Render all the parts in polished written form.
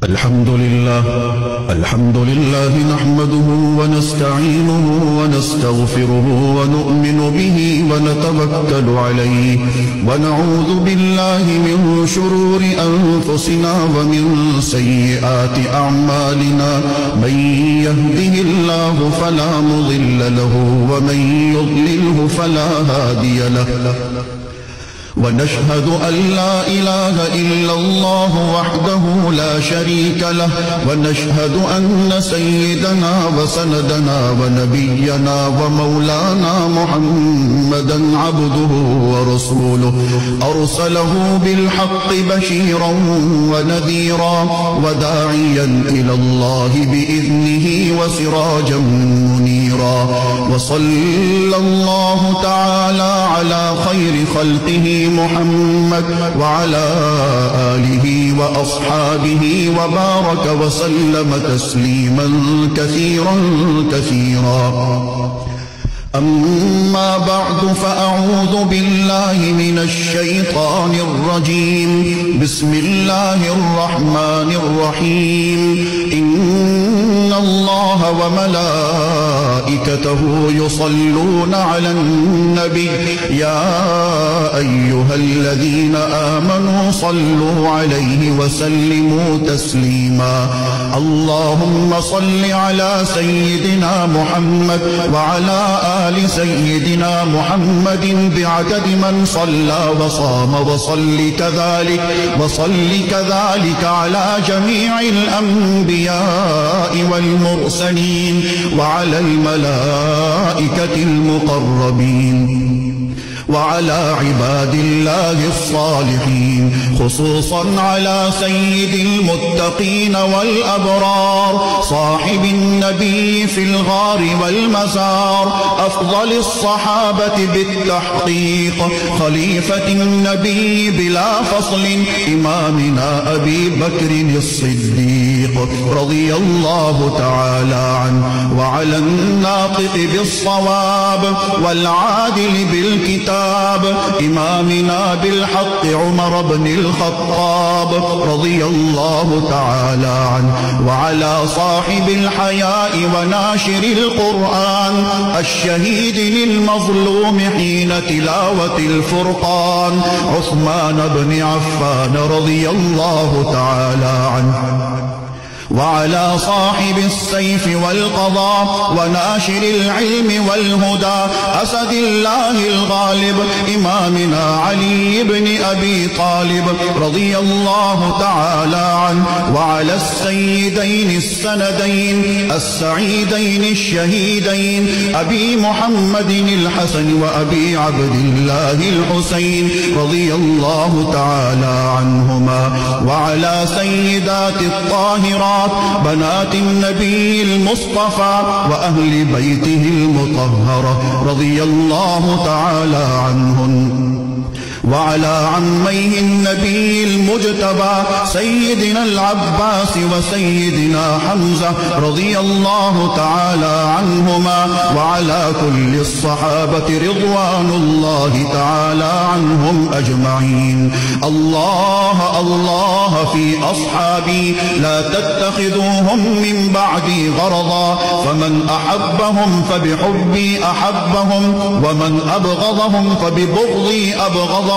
الحمد لله نحمده ونستعينه ونستغفره ونؤمن به ونتوكل عليه ونعوذ بالله من شرور أنفسنا ومن سيئات أعمالنا من يهده الله فلا مضل له ومن يضلله فلا هادي له ونشهد أن لا إله إلا الله وحده لا شريك له ونشهد أن سيدنا وسندنا ونبينا ومولانا محمدا عبده ورسوله أرسله بالحق بشيرا ونذيرا وداعيا إلى الله بإذنه وسراجا منيرا وصلى الله تعالى على خير خلقه محمد وعلى آله وأصحابه وبارك وسلم تسليما كثيرا كثيرا. أما بعد فأعوذ بالله من الشيطان الرجيم. بسم الله الرحمن الرحيم. إن الله وملائكته يصلون على النبي يا أيها الذين آمنوا صلوا عليه وسلموا تسليما. اللهم صل على سيدنا محمد وعلى آل سيدنا محمد بعدد من صلى وصام وصل كذلك على جميع الأنبياء والمرسلين وعلى الملائكة المقربين وعلى عباد الله الصالحين خصوصا على سيد المتقين والأبرار صاحب النبي في الغار والمزار أفضل الصحابة بالتحقيق خليفة النبي بلا فصل إمامنا أبي بكر الصديق رضي الله تعالى عنه وعلى الناطق بالصواب والعادل بالكتاب إمامنا بالحق عمر بن الخطاب رضي الله تعالى عنه وعلى صاحب الحياء وناشر القرآن الشهيد للمظلوم حين تلاوة الفرقان عثمان بن عفان رضي الله تعالى عنه وعلى صاحب السيف والقضاء وناشر العلم والهدى أسد الله الغالب إمامنا علي بن أبي طالب رضي الله تعالى عنه وعلى السيدين السندين السعيدين الشهيدين أبي محمد الحسن وأبي عبد الله الحسين رضي الله تعالى عنهما وعلى سيدات الطاهرات بنات النبي المصطفى وأهل بيته المطهرة رضي الله تعالى عنهن وعلى عميه النبي المجتبى سيدنا العباس وسيدنا حمزة رضي الله تعالى عنهما وعلى كل الصحابة رضوان الله تعالى عنهم أجمعين. الله الله في أصحابي لا تتخذوهم من بعدي غرضا فمن أحبهم فبحبي أحبهم ومن أبغضهم فببغضي أبغضهم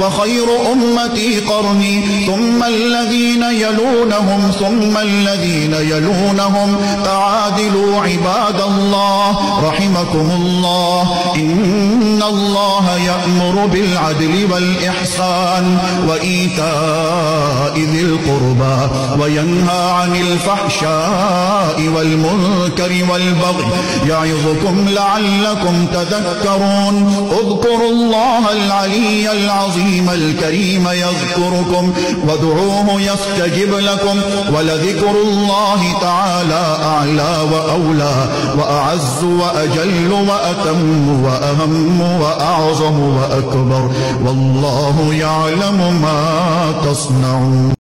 وخير أمتي قرني ثم الذين يلونهم ثم الذين يلونهم تعادلوا عباد الله رحمكم الله. إن الله يأمر بالعدل والإحسان وإيتاء ذي القربى وينهى عن الفحشاء والمنكر والبغي يعظكم لعلكم تذكرون. اذكروا الله العلي العظيم الكريم يذكركم وادعوه يستجب لكم ولذكر الله تعالى أعلى وأولى وأعز وأجل وأتم وأهم وأعظم وأكبر والله يعلم ما تصنعون.